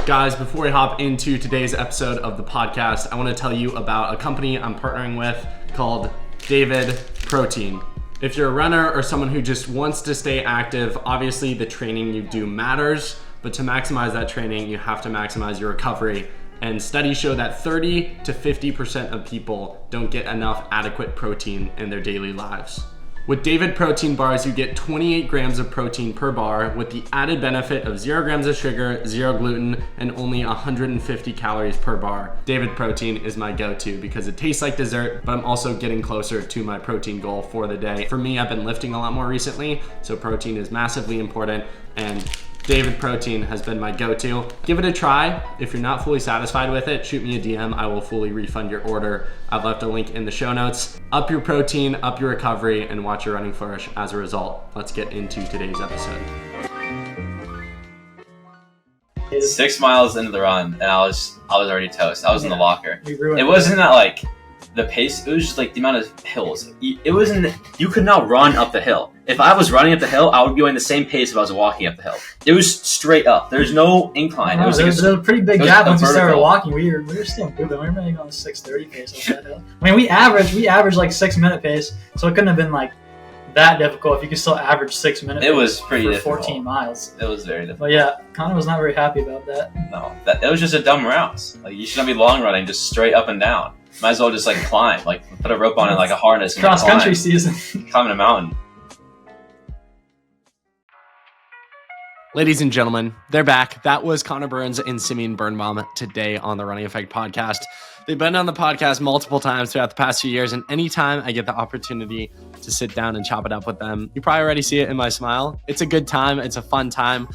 Guys, before we hop into today's episode of the podcast, I want to tell you about a company I'm partnering with called David Protein. If you're a runner or someone who just wants to stay active, obviously the training you do matters, but to maximize that training, you have to maximize your recovery. And studies show that 30 to 50% of people don't get enough adequate protein in their daily lives. With David Protein bars, you get 28 grams of protein per bar with the added benefit of 0 grams of sugar, 0 gluten, and only 150 calories per bar. David Protein is my go-to because it tastes like dessert, but I'm also getting closer to my protein goal for the day. For me, I've been lifting a lot more recently, so protein is massively important, and David Protein has been my go-to. Give it a try. If you're not fully satisfied with it, shoot me a DM. I will fully refund your order. I've left a link in the show notes. Up your protein, up your recovery, and watch your running flourish as a result. Let's get into today's episode. 6 miles into the run, and I was already toast. I was in the locker. It wasn't that like the pace. It was just like the amount of hills. It wasn't. You could not run up the hill. If I was running up the hill, I would be going the same pace if I was walking up the hill. It was straight up. There's no incline. There was a pretty big gap once we started walking. We were still moving. We were maybe on a 6:30 pace up that hill. I mean, we averaged like 6-minute pace, so it couldn't have been like that difficult if you could still average 6 minutes. It was pretty for difficult. 14 miles. It was very difficult. But yeah, Connor was not very happy about that. No, it was just a dumb route. Like you shouldn't be long running, just straight up and down. Might as well just like climb, like put a rope on it like a harness. Cross country season. Climbing a mountain. Ladies and gentlemen, they're back. That was Connor Burns and Simeon Birnbaum today on the Running Effect podcast. They've been on the podcast multiple times throughout the past few years, and anytime I get the opportunity to sit down and chop it up with them, you probably already see it in my smile. It's a good time. It's a fun time.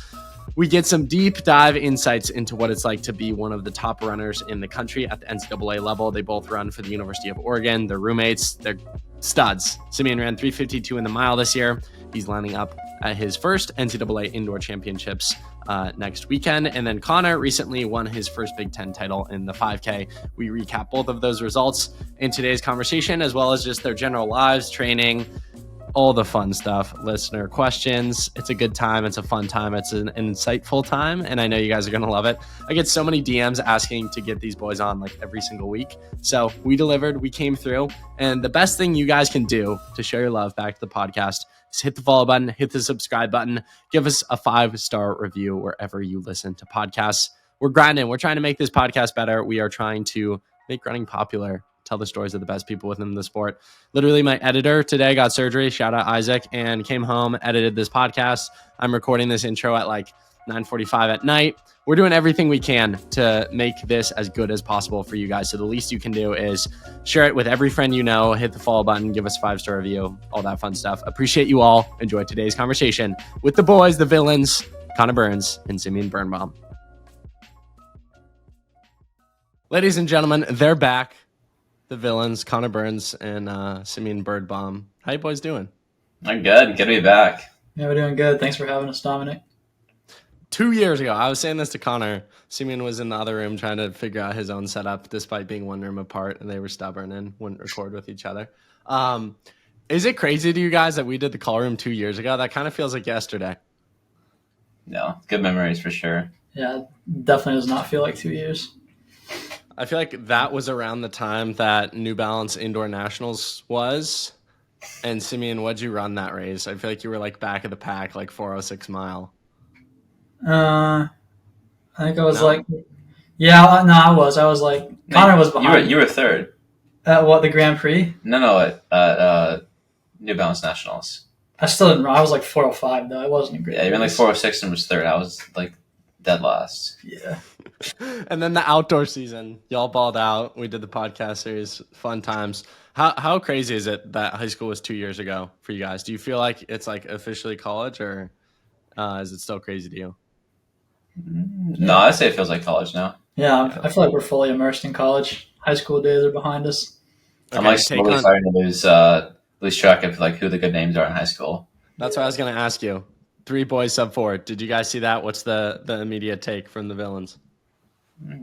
We get some deep dive insights into what it's like to be one of the top runners in the country at the NCAA level. They both run for the University of Oregon. They're roommates. They're studs. Simeon ran 3:52 in the mile this year. He's lining up at his first NCAA indoor championships next weekend. And then Connor recently won his first Big Ten title in the 5K. We recap both of those results in today's conversation, as well as just their general lives, training, all the fun stuff, listener questions. It's a good time. It's a fun time. It's an insightful time. And I know you guys are going to love it. I get so many DMs asking to get these boys on like every single week. So we delivered, we came through. And the best thing you guys can do to show your love back to the podcast is hit the follow button, hit the subscribe button, give us a 5-star review wherever you listen to podcasts. We're grinding. We're trying to make this podcast better. We are trying to make running popular, tell the stories of the best people within the sport. Literally, my editor today got surgery, shout out Isaac, and came home, edited this podcast. I'm recording this intro at like 9:45 at night. We're doing everything we can to make this as good as possible for you guys. So the least you can do is share it with every friend you know, hit the follow button, give us a 5-star review, all that fun stuff. Appreciate you all. Enjoy today's conversation with the boys, the villains, Connor Burns and Simeon Birnbaum. Ladies and gentlemen, they're back. The villains, Connor Burns and Simeon Birnbaum. How you boys doing? I'm good. Good to be back. Yeah, we're doing good. Thanks for having us, Dominic. 2 years ago, I was saying this to Connor. Simeon was in the other room trying to figure out his own setup, despite being one room apart, and they were stubborn and wouldn't record with each other. Is it crazy to you guys that we did the call room 2 years ago? That kind of feels like yesterday. No, good memories for sure. Yeah, it definitely does not feel like 2 years. I feel like that was around the time that New Balance Indoor Nationals was. And Simeon, what'd you run that race? I feel like you were like back of the pack, like 406 mile. I think I was I was like, Connor was behind. You were third. At what, the Grand Prix? No, at New Balance Nationals. I still didn't run. I was like 405 though. It wasn't a great Yeah, you ran like race. 406 and was third. I was like dead last. Yeah. And then the outdoor season, y'all balled out. We did the podcast series, fun times. How crazy is it that high school was 2 years ago for you guys? Do you feel like it's like officially college, or is it still crazy to you? No, I'd say it feels like college now. Yeah, I feel like we're fully immersed in college. High school days are behind us. I'm like slowly starting to lose track of like who the good names are in high school. That's what I was going to ask you. 3 boys sub 4. Did you guys see that? What's the immediate take from the villains?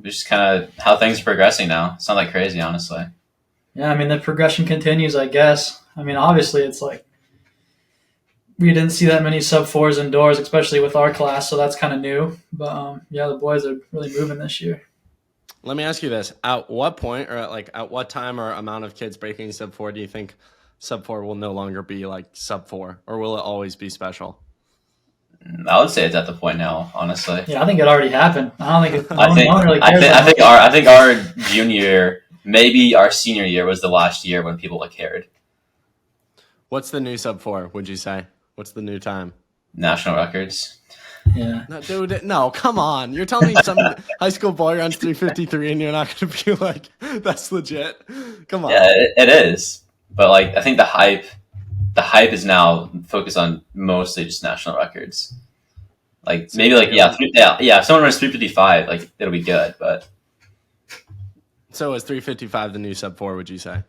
Just kind of how things are progressing now. It's not like crazy, honestly. Yeah, I mean, the progression continues, I guess. I mean, obviously, it's like we didn't see that many sub 4s indoors, especially with our class, so that's kind of new. But yeah, the boys are really moving this year. Let me ask you this: at what point, or at what time or amount of kids breaking sub 4 do you think sub 4 will no longer be like sub 4, or will it always be special? I would say it's at the point now, honestly. Yeah, I think it already happened. I don't think it. I think our junior year, maybe our senior year, was the last year when people cared. What's the new sub 4? Would you say? What's the new time? National records. Yeah. No, dude, no, come on. You're telling me some high school boy runs 3:53 and you're not going to be like, that's legit? Come on. Yeah, it is. But like, I think the hype is now focused on mostly just national records. Like maybe like if someone runs 3:55, like it'll be good. But so is 3:55 the new sub 4? Would you say?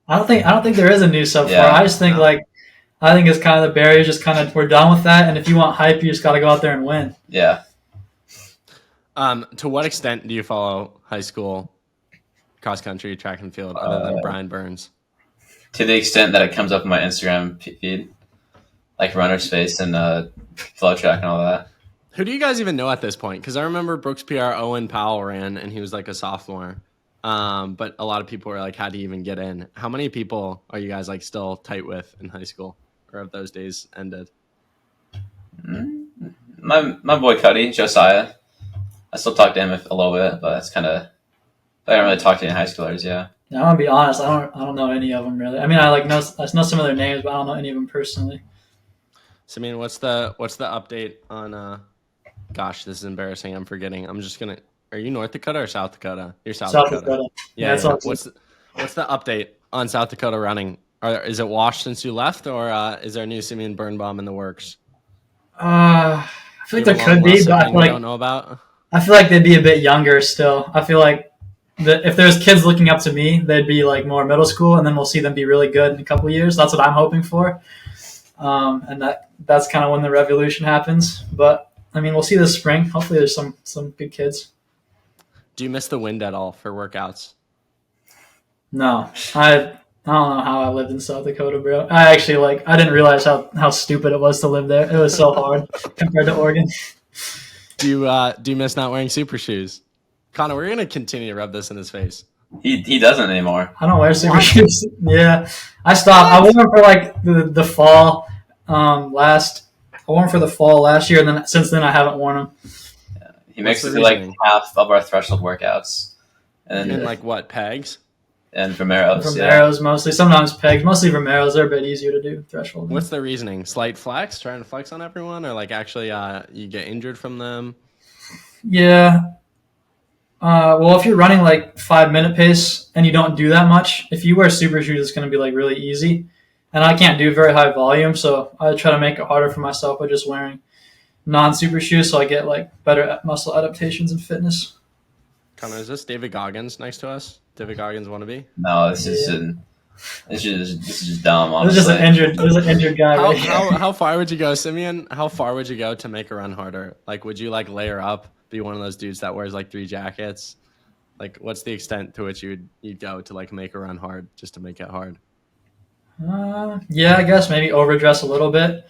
I don't think there is a new sub 4. Yeah, I just think I think it's kind of the barrier. Just kind of we're done with that. And if you want hype, you just got to go out there and win. Yeah. To what extent do you follow high school cross country, track and field, other than Brian Burns? To the extent that it comes up in my Instagram feed, like runner space and flow track and all that. Who do you guys even know at this point? Because I remember Brooks PR Owen Powell ran, and he was like a sophomore. But a lot of people were like, how do you even get in? How many people are you guys like still tight with in high school, or have those days ended? My boy Cuddy, Josiah. I still talk to him a little bit, but that's kind of. I don't really talk to any high schoolers. Yeah. Yeah, I'm gonna be honest. I don't know any of them really. I mean, I know some of their names, but I don't know any of them personally. So, I mean, what's the update on? Gosh, this is embarrassing. I'm forgetting. I'm just gonna. Are you North Dakota or South Dakota? You're South Dakota. Yeah. What's the update on South Dakota running? Is it washed since you left, or is there a new Simeon Birnbaum in the works? I feel like there could be, but I feel like don't know about. I feel like they'd be a bit younger still. I feel like if there's kids looking up to me, they'd be like more middle school, and then we'll see them be really good in a couple of years. That's what I'm hoping for, and that's kind of when the revolution happens. But I mean, we'll see this spring. Hopefully, there's some good kids. Do you miss the wind at all for workouts? No, I don't know how I lived in South Dakota, bro. I didn't realize how stupid it was to live there. It was so hard compared to Oregon. Do you miss not wearing super shoes? Connor, we're gonna continue to rub this in his face. He doesn't anymore. I don't wear super shoes. Yeah, I stopped. I wore them for like the fall. I wore them for the fall last year, and then since then I haven't worn them. Yeah. He mixes like half of our threshold workouts, and then like what, pegs? And Vomeros. Vomeros mostly. Sometimes pegs. Mostly Vomeros. They're a bit easier to do threshold. What's the reasoning? Slight flex? Trying to flex on everyone? Or like actually you get injured from them? Yeah. Well, if you're running like 5-minute pace and you don't do that much, if you wear super shoes, it's going to be like really easy. And I can't do very high volume, so I try to make it harder for myself by just wearing non-super shoes so I get like better muscle adaptations and fitness. Connor, is this David Goggins next to us? David Goggins wannabe? No, this is just dumb. Honestly, it was an injured guy. How far would you go, Simeon? How far would you go to make a run harder? Like, would you like layer up, be one of those dudes that wears like 3 jackets? Like, what's the extent to which you'd go to like make a run hard just to make it hard? Yeah, I guess maybe overdress a little bit.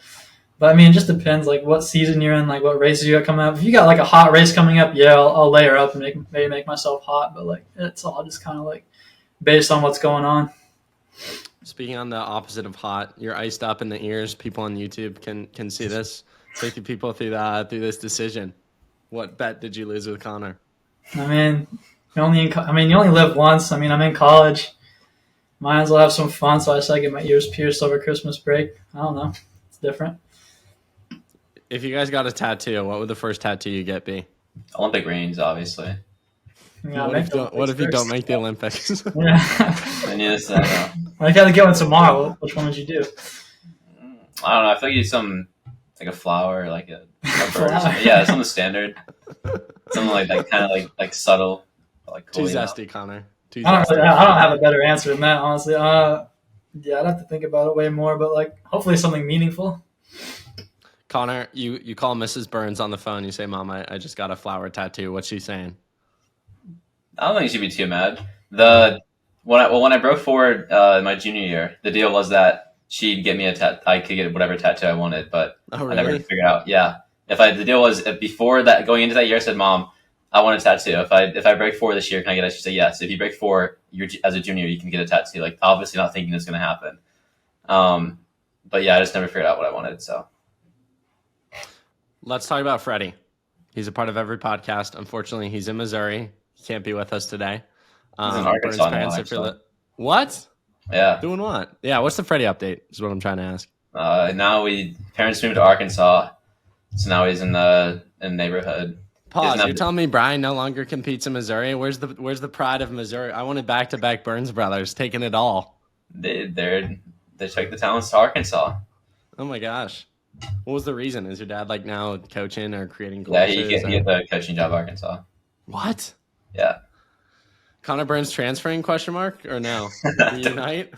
But I mean, it just depends, like what season you're in, like what races you got coming up. If you got like a hot race coming up, yeah, I'll layer up and maybe make myself hot. But like it's all just kind of like based on what's going on. Speaking on the opposite of hot, you're iced up in the ears. People on YouTube can see this. Take the people through this decision. What bet did you lose with Connor? I mean, you only live once. I mean, I'm in college. Might as well have some fun. So I decided to get my ears pierced over Christmas break. I don't know. It's different. If you guys got a tattoo, what would the first tattoo you get be? Olympic rings, obviously. Yeah, what if you don't make the Olympics? Yeah. I gotta get one tomorrow. Which one would you do? I don't know. I feel like you do some like a flower, like a flower. Yeah, something standard. Something like that, kind of like subtle, like cool. Too zesty, Connor. I don't have a better answer than that, honestly. Yeah, I'd have to think about it way more, but like hopefully something meaningful. Connor, you call Mrs. Burns on the phone. You say, "Mom, I just got a flower tattoo." What's she saying? I don't think you should be too mad. When I broke forward my junior year, the deal was that she'd get me I could get whatever tattoo I wanted, but Oh, I never really? figured out. Yeah, the deal was before that, going into that year, I said, Mom, I want a tattoo. If I break 4 this year, can I get it? She said yes. If you break 4, as a junior, you can get a tattoo. Like, obviously not thinking it's going to happen. But yeah, I just never figured out what I wanted. So Let's talk about Freddie. He's a part of every podcast. Unfortunately, he's in Missouri. He can't be with us today. he's in Arkansas now, actually. What? Yeah. Doing what? Yeah, what's the Freddie update is what I'm trying to ask. Now parents moved to Arkansas, so now he's in the neighborhood. Pause. You're telling me Brian no longer competes in Missouri? Where's the pride of Missouri? I wanted back-to-back Burns brothers taking it all. They took the talents to Arkansas. Oh my gosh. What was the reason? Is your dad like now coaching or creating courses? Yeah, he get the coaching job at Arkansas. What? Yeah. Connor Burns transferring ? Or no? Reunite?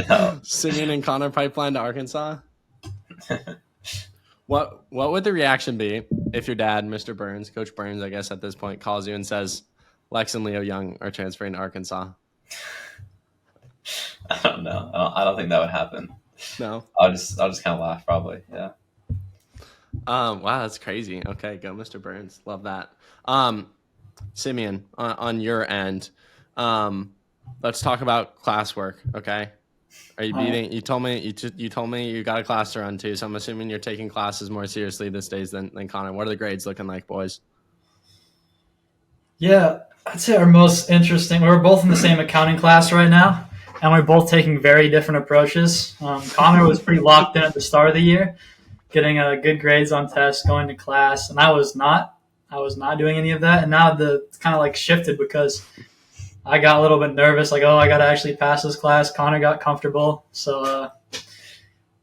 No. Simeon and Connor pipeline to Arkansas? What would the reaction be if your dad, Mr. Burns, Coach Burns, I guess at this point, calls you and says Lex and Leo Young are transferring to Arkansas? I don't know. I don't think that would happen. No. I'll just kind of laugh probably. Yeah. Wow, that's crazy. Okay, go Mr. Burns. Love that. Simeon, on your end, let's talk about classwork. Okay, are you beating? You told me you got a class to run too, so I'm assuming you're taking classes more seriously these days than Connor. What are the grades looking like, boys? Yeah, I'd say our most interesting. We're both in the same accounting class right now, and we're both taking very different approaches. Connor was pretty locked in at the start of the year, getting good grades on tests, going to class, and I was not doing any of that. And now it's kind of like shifted because I got a little bit nervous, like, oh, I got to actually pass this class. Connor got comfortable. So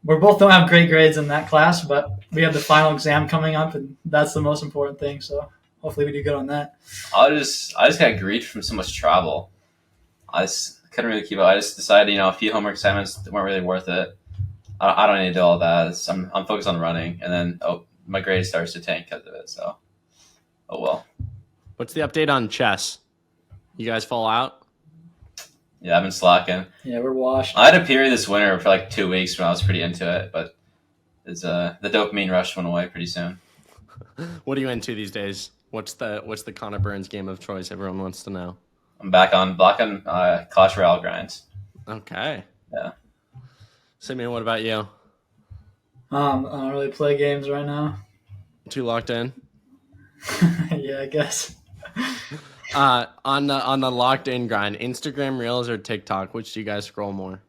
we both don't have great grades in that class, but we have the final exam coming up, and that's the most important thing. So hopefully we do good on that. I just got grief from so much travel. I just couldn't really keep up. I just decided, a few homework assignments weren't really worth it. I don't need to do all that. I'm focused on running, and then my grade starts to tank because of it. So, oh well. What's the update on chess? You guys fall out? Yeah, I've been slacking. Yeah, we're washed. I had a period this winter for like 2 weeks when I was pretty into it, but it's the dopamine rush went away pretty soon. What are you into these days? What's the Connor Burns game of choice? Everyone wants to know. I'm back on Clash Royale grinds. Okay. Yeah. Simeon, what about you? I don't really play games right now. Too locked in? Yeah, I guess. On the locked in grind, Instagram Reels or TikTok, which do you guys scroll more?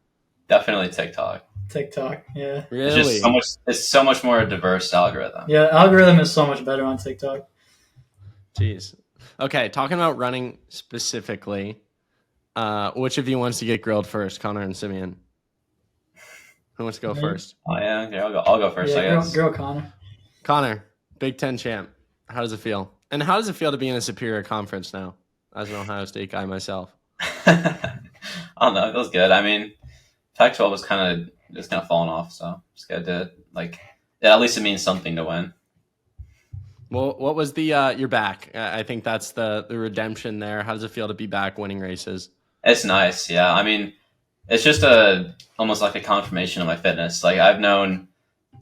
Definitely TikTok. TikTok, yeah. Really? It's so much more diverse algorithm. Yeah, algorithm is so much better on TikTok. Jeez. Okay, talking about running specifically, which of you wants to get grilled first, Connor and Simeon? Who wants to go first? Oh yeah, okay, I'll go first. Yeah, I guess. Girl Connor. Connor, Big Ten champ. How does it feel? And how does it feel to be in a superior conference now, as an Ohio State guy myself? I don't know. It feels good. I mean, Pac-12 was kind of falling off, so it's good to at least it means something to win. Well, what was the you're back? I think that's the redemption there. How does it feel to be back winning races? It's nice, yeah. I mean, it's just almost like a confirmation of my fitness. Like I've known,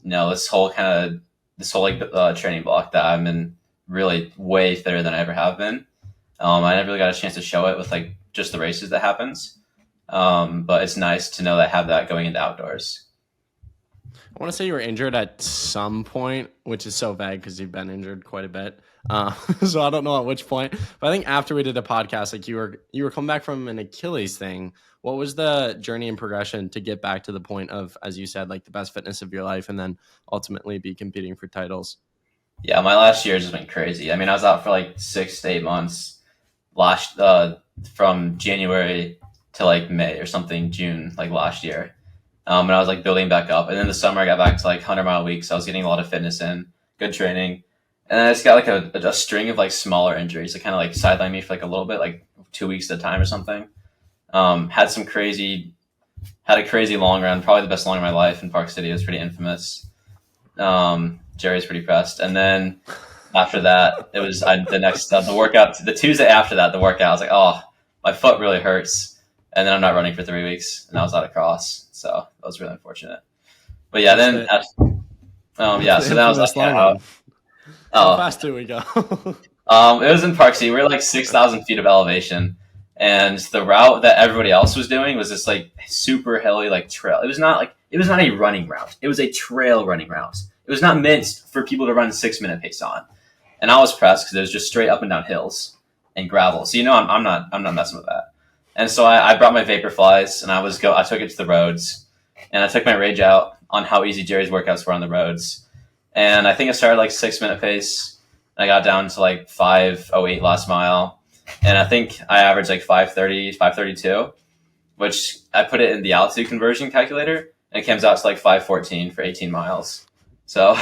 this whole training block that I've been really way fitter than I ever have been. I never really got a chance to show it with just the races that happens. But it's nice to know that I have that going into outdoors. I want to say you were injured at some point, which is so vague because you've been injured quite a bit. So I don't know at which point. But I think after we did the podcast, you were coming back from an Achilles thing. What was the journey and progression to get back to the point of, as you said, the best fitness of your life and then ultimately be competing for titles? Yeah, my last year has just been crazy. I mean, I was out for 6 to 8 months from January to May or something, June, last year. And I was building back up. And then the summer I got back to 100-mile weeks. So I was getting a lot of fitness in, good training. And then I just got a string of smaller injuries that kind of sidelined me for a little bit, 2 weeks at a time or something. Had a crazy long run, probably the best long run of my life in Park City. It was pretty infamous. Jerry's pretty pressed. And then after that, it was the workout, the Tuesday after that, the workout, I was oh, my foot really hurts. and then I'm not running for 3 weeks, and I was out of cross, so that was really unfortunate. But yeah, then so then I was like, how fast do we go? It was in Park City. We were like 6,000 feet of elevation, and the route that everybody else was doing was this like super hilly like trail. It was not a running route. It was a trail running route. It was not meant for people to run 6-minute pace on. And I was pressed because it was just straight up and down hills and gravel. So I'm not messing with that. And so I brought my Vaporflies and I took it to the roads, and I took my rage out on how easy Jerry's workouts were on the roads. And I think I started like 6-minute pace, and I got down to like 5:08 last mile, and I think I averaged like 5:30, 5:32, which I put it in the altitude conversion calculator, and it comes out to like 5:14 for 18 miles. So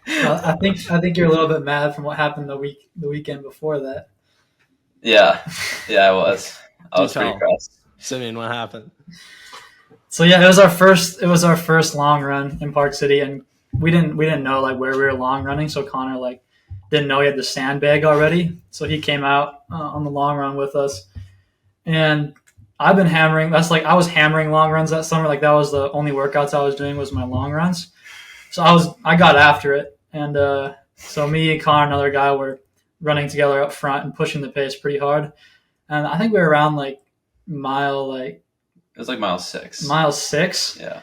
I think you're a little bit mad from what happened the weekend before that. Yeah, I was pretty pressed. Simeon, what happened? So yeah, it was our first long run in Park City, and we didn't know like where we were long running. So Connor like didn't know he had the sandbag already, so he came out on the long run with us. And I've been hammering. I was hammering long runs that summer. Like that was the only workouts I was doing was my long runs. So I got after it, and so me and Connor, another guy, were running together up front and pushing the pace pretty hard. And I think we were around like it was like mile 6. Mile 6. Yeah.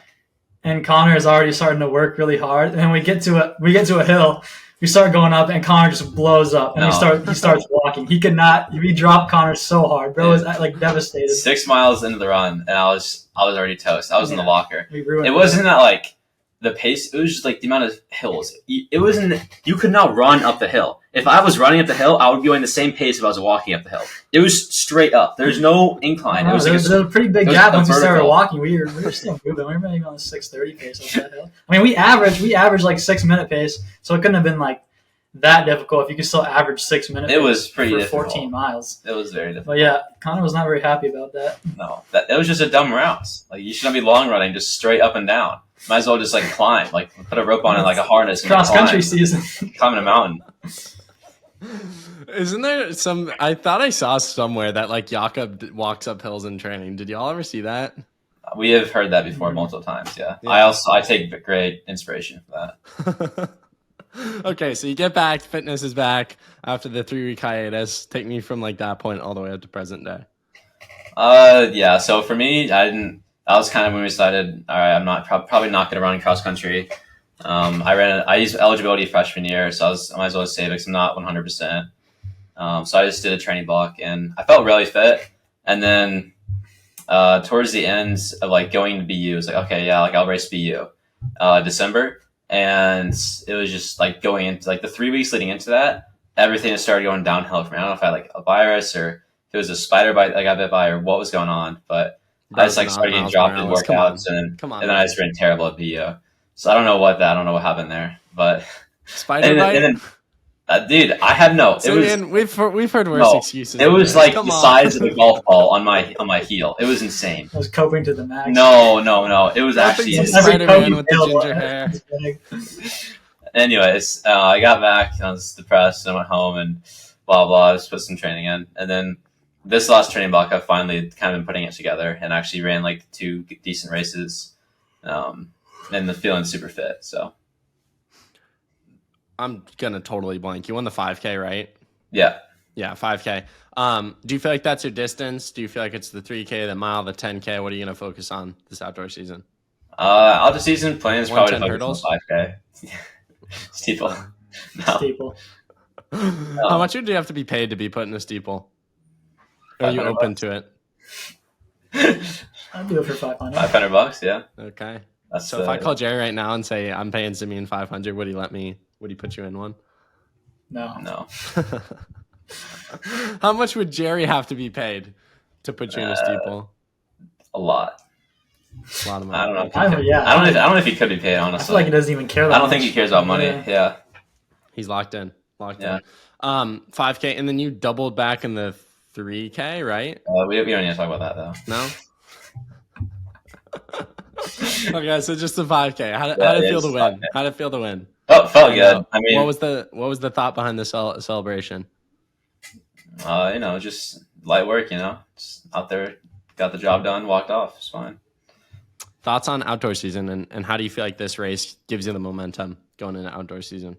And Connor is already starting to work really hard. And then we get to a hill. We start going up, and Connor just blows up, and he starts walking. He dropped Connor so hard. Bro was like devastated. 6 miles into the run, and I was already toast. I was in the locker. It wasn't that like the pace. It was just like the amount of hills. It wasn't. You could not run up the hill. If I was running up the hill, I would be going the same pace if I was walking up the hill. It was straight up. There's no incline. There was a pretty big gap once we started walking. We were still moving. We were maybe on a 6:30 pace up that hill. I mean, we averaged like 6-minute pace, so it couldn't have been like that difficult if you could still average 6-minute. It was pretty difficult. 14 miles. It was very difficult. But yeah, Connor was not very happy about that. No, it was just a dumb route. Like you shouldn't be long running just straight up and down. Might as well just like climb, like put a rope on it like a harness. Cross country season. Climbing a mountain. Isn't there some? I thought I saw somewhere that like Jakob walks up hills in training. Did y'all ever see that? We have heard that before multiple times. Yeah. I take great inspiration for that. Okay, so you get back, fitness is back after the 3-week hiatus. Take me from like that point all the way up to present day. Yeah. So for me, that was kind of when we decided, all right, I'm not probably not going to run cross country. I used eligibility freshman year, so I might as well save it because I'm not 100%. So I just did a training block, and I felt really fit. And then towards the end of like going to BU, it was like, okay, yeah, like I'll race BU December. And it was just like going into like the 3 weeks leading into that, everything just started going downhill for me. I don't know if I had like a virus or if it was a spider bite I got bit by or what was going on, but I just like started getting dropped in workouts and then I just ran terrible at BU. So I don't know what happened there, but spider bite. Dude, I had no. So we've heard worse excuses. It was like the size of a golf ball on my heel. It was insane. I was coping to the max. No. It was actually Spider-Man with the ginger hair. Anyways, I got back. I was depressed. And I went home and blah blah. I just put some training in, and then this last training block, I've finally kind of been putting it together and actually ran like 2 decent races, and feeling super fit. So. I'm gonna totally blank. You won the 5K, right? Yeah. Yeah, 5K. Do you feel like that's your distance? Do you feel like it's the 3K, the mile, the 10K? What are you gonna focus on this outdoor season? Outdoor season plans probably to focus hurdles? on 5K. Steeple. No. Steeple. How much would you have to be paid to be put in a steeple? Are you open to it? I'd do it for $500. $500, yeah. Okay. So if I call Jerry right now and say I'm paying Simeon $500, would he let me? Would he put you in one? No. How much would Jerry have to be paid to put you in a steeple? A lot. A lot of money. I don't know. I don't know if he could be paid, honestly. I feel like he doesn't even care that I don't much. think he cares about money. Yeah. He's locked in. In. 5K, and then you doubled back in the 3K, right? We don't need to talk about that, though. No? Okay, so just the 5K. How did it feel to win? 5K. How did it feel to win? Oh, it felt good. I mean, what was the thought behind the celebration? Just light work, just out there got the job done, walked off. It's fine. Thoughts on outdoor season, and how do you feel like this race gives you the momentum going into outdoor season?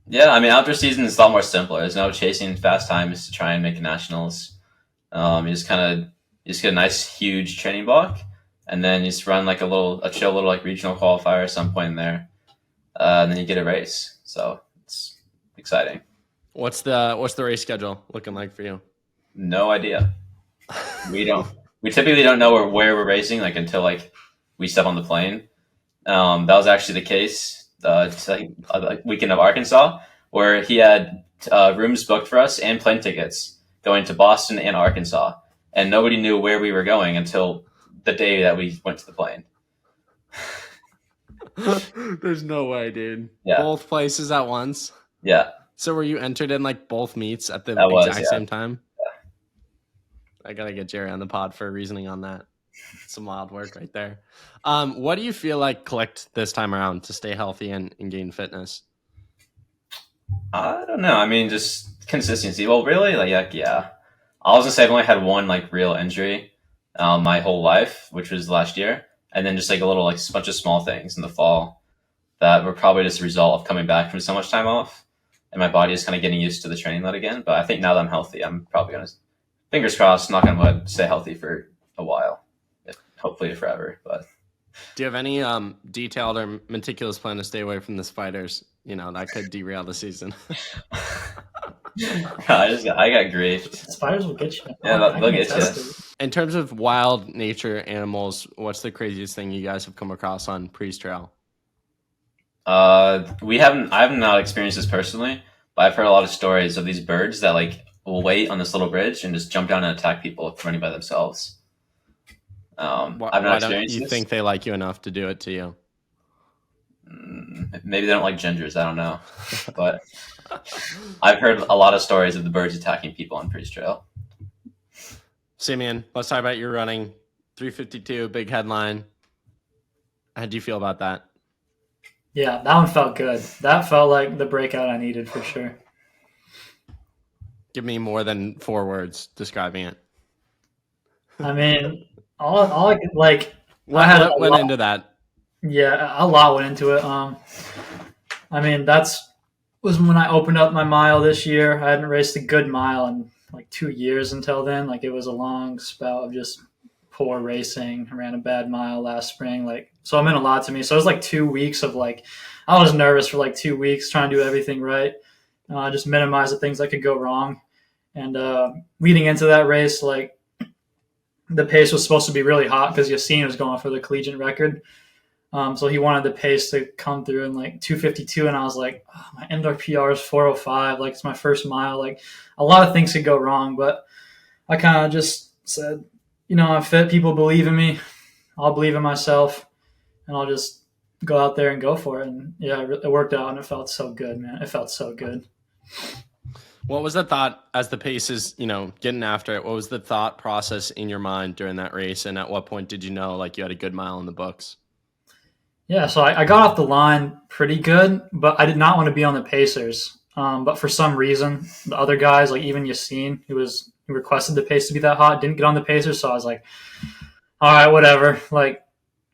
Yeah, I mean, outdoor season is a lot more simpler. There's no chasing fast times to try and make nationals. You just get a nice, huge training block, and then you just run like a chill little like regional qualifier at some point in there, and then you get a race. So it's exciting. What's the race schedule looking like for you? No idea. We typically don't know where we're racing like until like we step on the plane. That was actually the case like weekend of Arkansas, where he had rooms booked for us and plane tickets going to Boston and Arkansas, and nobody knew where we were going until the day that we went to the plane. There's no way, dude. Yeah. Both places at once. Yeah. So were you entered in like both meets at the same time? Yeah. I gotta get Jerry on the pod for reasoning on that. Some wild work right there. What do you feel like clicked this time around to stay healthy and gain fitness? I don't know. I mean, just consistency. Well, really, like, yeah. I was gonna say I've only had one like real injury my whole life, which was last year, and then just like a little like bunch of small things in the fall that were probably just a result of coming back from so much time off, and my body is kind of getting used to the training load again. But I think now that I'm healthy, I'm probably gonna, fingers crossed, knock on wood, stay healthy for a while, hopefully forever. But do you have any detailed or meticulous plan to stay away from the spiders? You know, that could derail the season. I got griefed. Spiders will get you. Yeah, they'll get you. In terms of wild nature animals, what's the craziest thing you guys have come across on Priest Trail? I have not experienced this personally, but I've heard a lot of stories of these birds that like will wait on this little bridge and just jump down and attack people running by themselves. I've not experienced this. You think they like you enough to do it to you? Maybe they don't like gingers. I don't know, but I've heard a lot of stories of the birds attacking people on Priest Trail. Simeon, let's talk about your running. 3:52, big headline. How do you feel about that? Yeah, that one felt good. That felt like the breakout I needed for sure. Give me more than 4 words describing it. I mean, all I could like. What went into that? Yeah, a lot went into it. I mean, was when I opened up my mile this year. I hadn't raced a good mile in like 2 years until then. Like it was a long spout of just poor racing. I ran a bad mile last spring. So it meant a lot to me. So it was like 2 weeks of like, I was nervous for like 2 weeks trying to do everything right. Just minimize the things that could go wrong. And leading into that race, like the pace was supposed to be really hot because Yassine was going for the collegiate record. So he wanted the pace to come through in like 2:52, and I was like, oh, my indoor PR is 4:05. Like it's my first mile. Like a lot of things could go wrong, but I kind of just said, I'm fit. People believe in me. I'll believe in myself, and I'll just go out there and go for it. And yeah, it worked out, and it felt so good, man. It felt so good. What was the thought as the pace is, getting after it? What was the thought process in your mind during that race? And at what point did you know like you had a good mile in the books? Yeah, so I got off the line pretty good, but I did not want to be on the Pacers. But for some reason, the other guys, like even Yassine, who requested the pace to be that hot, didn't get on the Pacers. So I was like, all right, whatever. Like,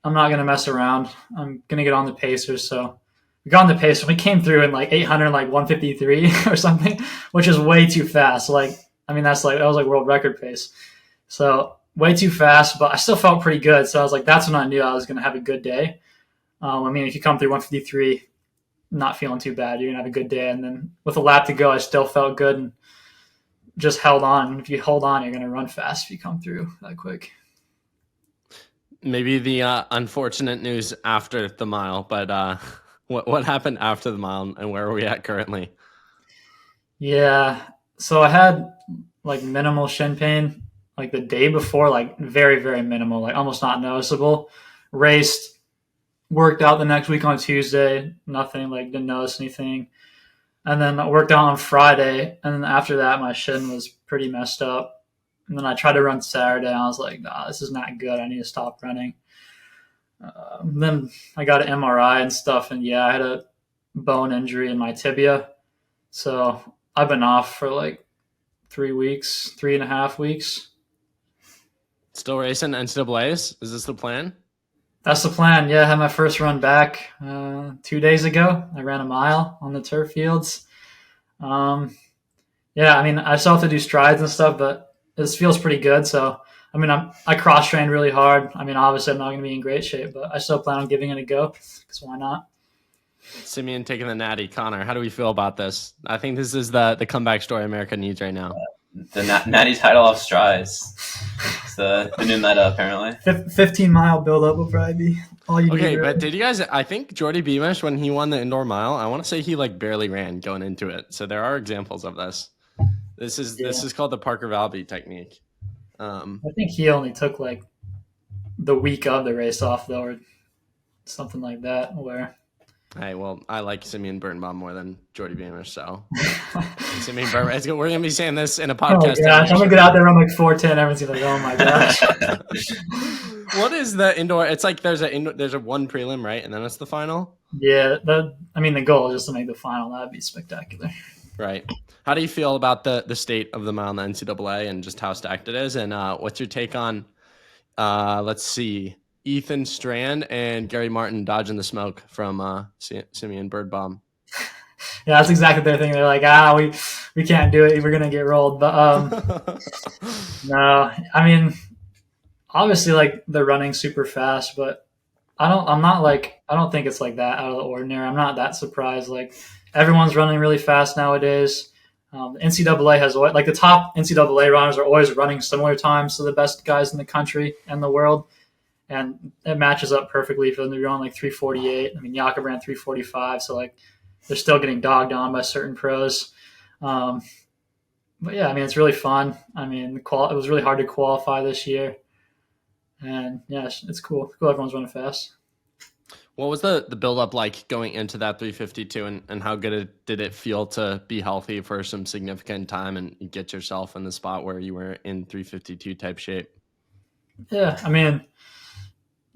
I'm not going to mess around. I'm going to get on the Pacers. So we got on the Pacers. We came through in like 800, like 153 or something, which is way too fast. Like, I mean, that was like world record pace. So way too fast, but I still felt pretty good. So I was like, that's when I knew I was going to have a good day. I mean, if you come through 153, not feeling too bad, you're going to have a good day. And then with a lap to go, I still felt good and just held on. And if you hold on, you're going to run fast if you come through that quick. Maybe the unfortunate news after the mile, but what happened after the mile and where are we at currently? Yeah, so I had like minimal shin pain like the day before, like very, very minimal, like almost not noticeable. Raced. Worked out the next week on Tuesday, nothing, like didn't notice anything. And then I worked out on Friday, and then after that, my shin was pretty messed up. And then I tried to run Saturday, and I was like, nah, this is not good. I need to stop running. Then I got an MRI and stuff, and yeah, I had a bone injury in my tibia. So I've been off for like 3 weeks, 3.5 weeks. Still racing NCAAs? Is this the plan? That's the plan. Yeah, I had my first run back 2 days ago. I ran a mile on the turf fields. Yeah, I mean, I still have to do strides and stuff, but this feels pretty good. So, I mean, I cross trained really hard. I mean, obviously, I'm not going to be in great shape, but I still plan on giving it a go because why not? Simeon taking the natty. Connor, how do we feel about this? I think this is the comeback story America needs right now. The natty title off strides. It's the new meta, apparently. 15-mile build-up will probably be all you need. Okay, but did you guys, I think Jordy Beamish, when he won the indoor mile, I want to say he like barely ran going into it. So there are examples of this. This is called the Parker Valby technique. I think he only took like the week of the race off, though, or something like that, where... Hey, well, I like Simeon Birnbaum more than Jordy Beamish, so Simeon Birnbaum. We're gonna be saying this in a podcast. Oh, gosh, I'm gonna get out there on like 4:10. Everyone's gonna be like, "Oh my gosh." What is the indoor? It's like there's a one prelim, right, and then it's the final. Yeah, the goal is just to make the final. That'd be spectacular. Right. How do you feel about the state of the mile in the NCAA and just how stacked it is? And what's your take on? Let's see. Ethan Strand and Gary Martin dodging the smoke from Simeon Birnbaum. Yeah, that's exactly their thing. They're like, we can't do it. We're gonna get rolled. But no, I mean, obviously, like they're running super fast, but I don't think it's like that out of the ordinary. I'm not that surprised. Like everyone's running really fast nowadays. The NCAA has like the top NCAA runners are always running similar times to the best guys in the country and the world. And it matches up perfectly for them to be on like 3:48. I mean, Jakob ran 3:45, so like they're still getting dogged on by certain pros. But yeah, I mean, it's really fun. I mean, it was really hard to qualify this year, and yeah, it's cool. It's cool, everyone's running fast. What was the build up like going into that 3:52, and how good did it feel to be healthy for some significant time and get yourself in the spot where you were in 3:52 type shape? Yeah, I mean.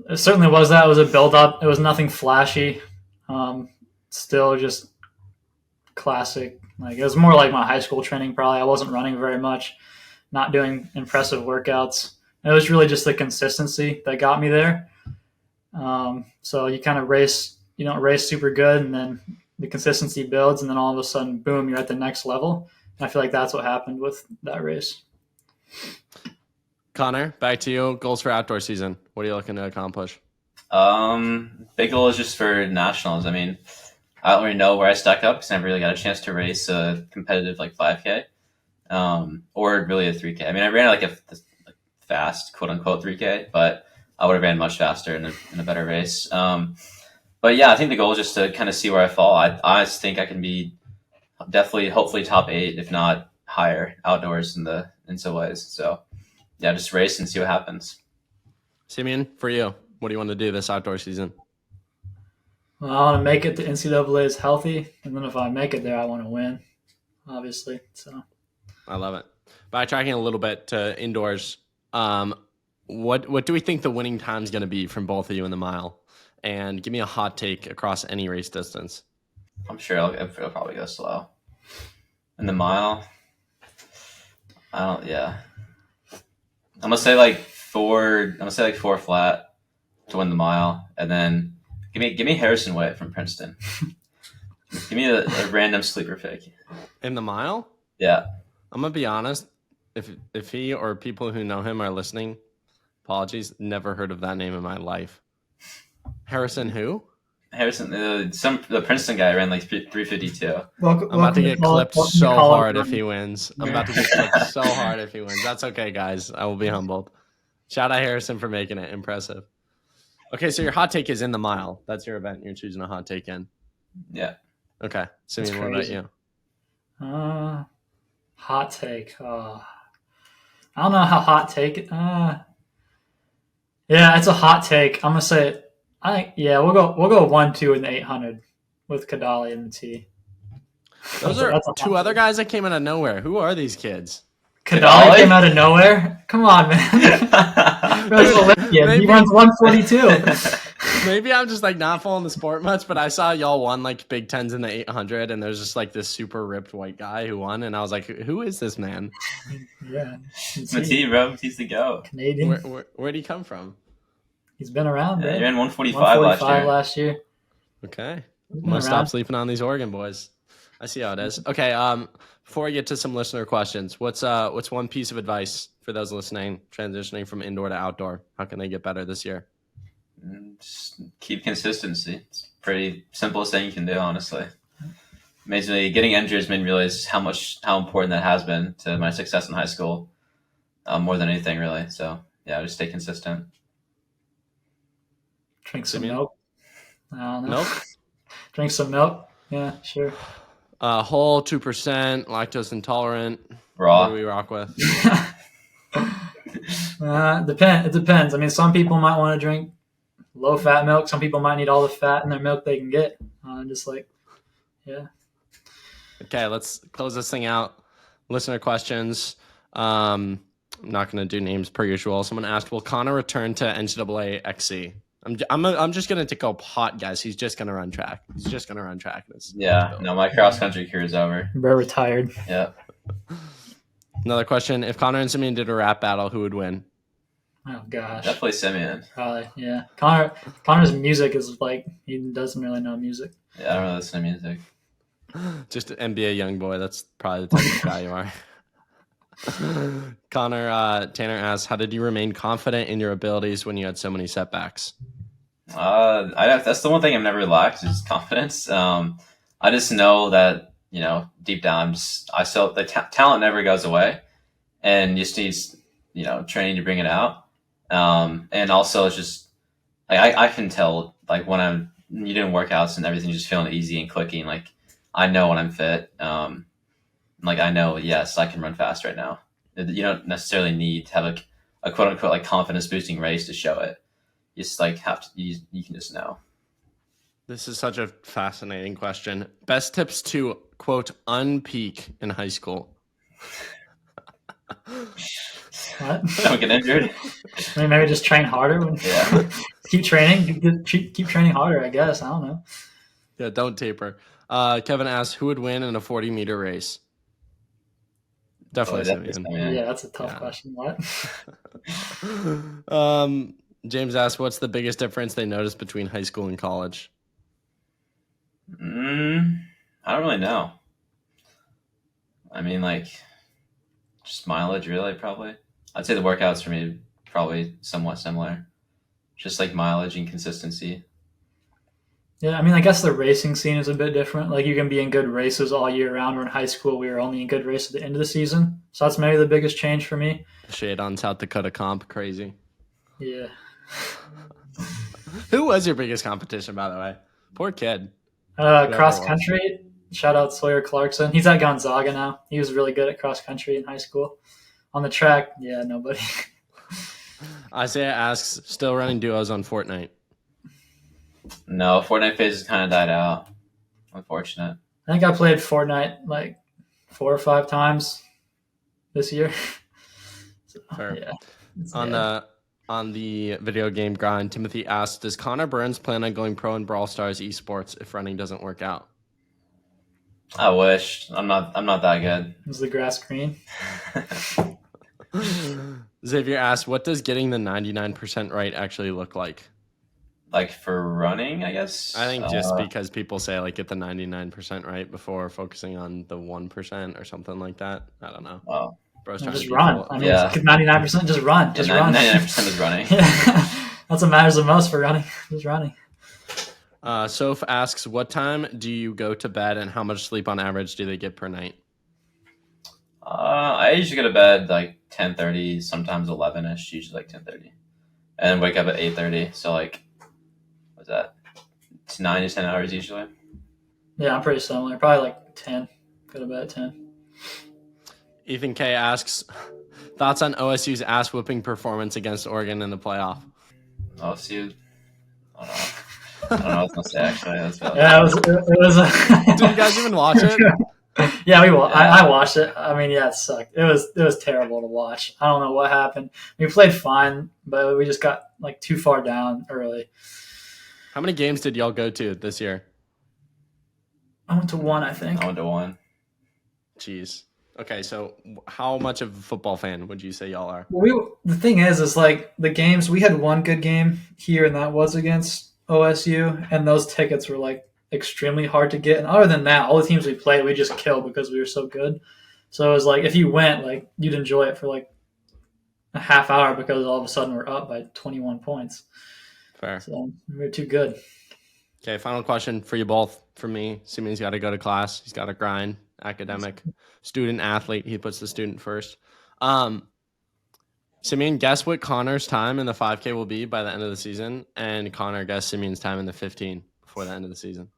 It certainly was that. It was a build-up. It was nothing flashy. Still just classic. Like it was more like my high school training probably. I wasn't running very much, not doing impressive workouts. It was really just the consistency that got me there. So you kind of you don't race super good, and then the consistency builds, and then all of a sudden, boom, you're at the next level. And I feel like that's what happened with that race. Connor, back to you. Goals for outdoor season. What are you looking to accomplish? Big goal is just for nationals. I mean, I don't really know where I stack up because I never really got a chance to race a competitive like 5K, or really a 3K. I mean, I ran like a fast quote unquote 3K, but I would have ran much faster in a better race. But yeah, I think the goal is just to kind of see where I fall. I think I can be definitely, hopefully top 8, if not higher outdoors in some ways. So. Yeah, just race and see what happens. Simeon, for you, what do you want to do this outdoor season? Well, I want to make it to NCAA's healthy, and then if I make it there, I want to win, obviously. So, I love it. Backtracking a little bit to indoors, what do we think the winning time is going to be from both of you in the mile? And give me a hot take across any race distance. I'm sure it'll probably go slow. In the mile, I'm gonna say like 4 flat to win the mile, and then give me Harrison Witt from Princeton. Give me a random sleeper pick. In the mile? Yeah. I'm gonna be honest. If he or people who know him are listening, apologies. Never heard of that name in my life. Harrison who? Harrison, the Princeton guy ran like 3:52. I'm about to get clipped so hard if he wins. I'm about to get clipped so hard if he wins. That's okay, guys. I will be humbled. Shout out Harrison for making it. Impressive. Okay, so your hot take is in the mile. That's your event. You're choosing a hot take in. Yeah. Okay. Simeon, what about you? Hot take. I don't know how hot take. Yeah, it's a hot take. I'm gonna say. We'll go 1-2 in the 800 with Kadali and the T. Those are two other guys that came out of nowhere. Who are these kids? Kadali came out of nowhere? Come on, man. He runs 142. Maybe I'm just like not following the sport much, but I saw y'all won like Big Tens in the 800, and there's just like this super ripped white guy who won, and I was like, who is this man? Yeah. Matee, bro. Matee's the go. Canadian. Where'd he come from? He's been around, bro. Yeah, he ran 145 last year. Okay. Must stop sleeping on these Oregon boys. I see how it is. Okay. Before I get to some listener questions, what's one piece of advice for those listening, transitioning from indoor to outdoor? How can they get better this year? Just keep consistency. It's pretty simplest thing you can do, honestly. Amazingly, getting injured has made me realize how important that has been to my success in high school, more than anything, really. So yeah, just stay consistent. Drink some milk. I don't know. Milk? Drink some milk. Yeah, sure. Whole 2%, lactose intolerant. Raw. What do we rock with? It depends. I mean, some people might want to drink low-fat milk. Some people might need all the fat in their milk they can get. Yeah. Okay, let's close this thing out. Listener questions. I'm not going to do names per usual. Someone asked, will Connor return to NCAA XC? I'm just going to take a hot guess. He's just going to run track. Yeah, no, my cross-country career is over. We're retired. Yeah. Another question. If Connor and Simeon did a rap battle, who would win? Oh, gosh. Definitely Simeon. Probably, yeah. Connor's music is like, he doesn't really know music. Yeah, I don't really listen to music. Just an NBA young boy. That's probably the type of guy you are. Tanner asks, how did you remain confident in your abilities when you had so many setbacks? That's the one thing I've never lacked is confidence. I just know that, deep down, the talent never goes away, and you just need, training to bring it out. And also it's just, I can tell, like, when you doing workouts and everything just feeling easy and clicking, like, I know when I'm fit. Like, I know, yes, I can run fast right now. You don't necessarily need to have a quote unquote like confidence boosting race to show it. You just like have to, you can just know. This is such a fascinating question. Best tips to quote unpeak in high school. What? Don't get injured. I mean, maybe just train harder. Yeah. Keep training. Keep training harder, I guess. I don't know. Yeah, don't taper. Kevin asks, who would win in a 40-meter race? Definitely Simeon. Yeah, that's a tough question. What? James asks, what's the biggest difference they noticed between high school and college? I don't really know. I mean, like, just mileage, really, probably. I'd say the workouts for me probably somewhat similar. Just like mileage and consistency. Yeah, I mean, I guess the racing scene is a bit different. Like, you can be in good races all year round. Where in high school, we were only in good races at the end of the season. So that's maybe the biggest change for me. Shade on South Dakota comp, crazy. Yeah. Who was your biggest competition, by the way? Poor kid. Cross country. Shout out Sawyer Clarkson. He's at Gonzaga now. He was really good at cross country in high school. On the track, yeah, nobody. Isaiah asks, still running duos on Fortnite? No, Fortnite phase has kind of died out. Unfortunate. I think I played Fortnite like 4 or 5 times this year. So, Fair. Yeah. On the video game grind, Timothy asks, does Connor Burns plan on going pro in Brawl Stars esports if running doesn't work out? I wish. I'm not that good. Is the grass green? Xavier asks, what does getting the 99% right actually look like? Like for running, I guess? I think just because people say like get the 99% right before focusing on the 1% or something like that. I don't know. Wow. Bro's No, trying just to run. I mean, 99% just run. Just run. 99% is running. Yeah. That's what matters the most for running. Just running. Soph asks, what time do you go to bed and how much sleep on average do they get per night? I usually go to bed like 10:30, sometimes 11ish, usually like 10:30, and wake up at 8:30. So like, what's that? It's 9 to 10 hours usually. Yeah, I'm pretty similar. Probably like 10. Go to bed at 10. Ethan K asks, thoughts on OSU's ass whooping performance against Oregon in the playoff? OSU, I don't know. I don't know what I was gonna say actually. Yeah, it was. Did you guys even watch it? Yeah, I watched it. I mean, yeah, it sucked. It was terrible to watch. I don't know what happened. We played fine, but we just got like too far down early. How many games did y'all go to this year? I went to one, I think. I went to one. Jeez. Okay, so how much of a football fan would you say y'all are? Well, the thing is like the games, we had one good game here, and that was against OSU, and those tickets were like extremely hard to get. And other than that, all the teams we played, we just killed because we were so good. So it was like if you went, like you'd enjoy it for like a half hour because all of a sudden we're up by 21 points. Fair. So we were too good. Okay, final question for you both. For me, Simeon's got to go to class. He's got to grind. Academic, student, athlete. He puts the student first. Simeon, guess what Connor's time in the 5K will be by the end of the season, and Connor, guess Simeon's time in the 15 before the end of the season.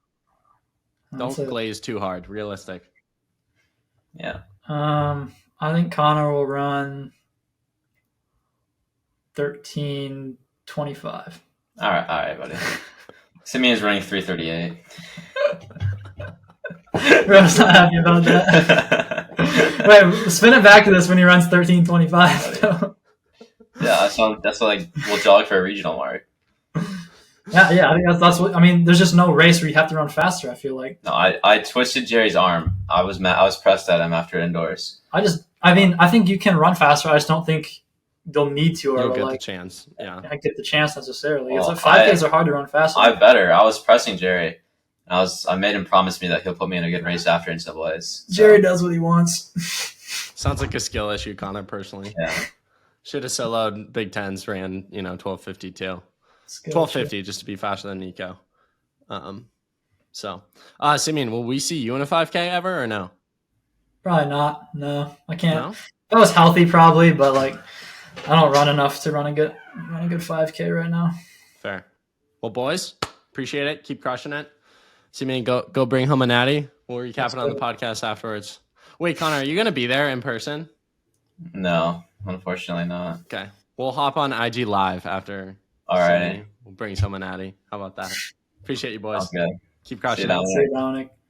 Don't glaze too hard. Realistic. Yeah. I think Connor will run 13:25. All right, buddy. Simeon's running 3:38. Rob's not happy about that. Wait, spin it back to this when he runs 13:25. Yeah, that's like we'll jog for a regional mark. Yeah, I think that's what I mean. There's just no race where you have to run faster. I feel like. No, I twisted Jerry's arm. I was pressed at him after indoors. I think you can run faster. I just don't think they'll need to, or You'll get like the chance. Yeah, I get the chance necessarily. Well, It's like 5Ks are hard to run faster. I was pressing Jerry. I made him promise me that he'll put me in a good race after NCAAs. So. Jerry does what he wants. Sounds like a skill issue, Connor. Personally, yeah. Should have soloed Big Tens, ran 12:50 too. 12:50 just to be faster than Nico. Simeon, will we see you in a 5K ever or no? Probably not. No, I can't. No? If I was healthy, probably, but like I don't run enough to run a good 5K right now. Fair. Well, boys, appreciate it. Keep crushing it. Simeon, go bring home a natty. We'll recap it on the podcast afterwards. Wait, Connor, are you going to be there in person? No, unfortunately not. Okay. We'll hop on IG Live after. All right. We'll bring home a natty. How about that? Appreciate you, boys. Sounds good. Keep crushing See you it. down there. Dominic.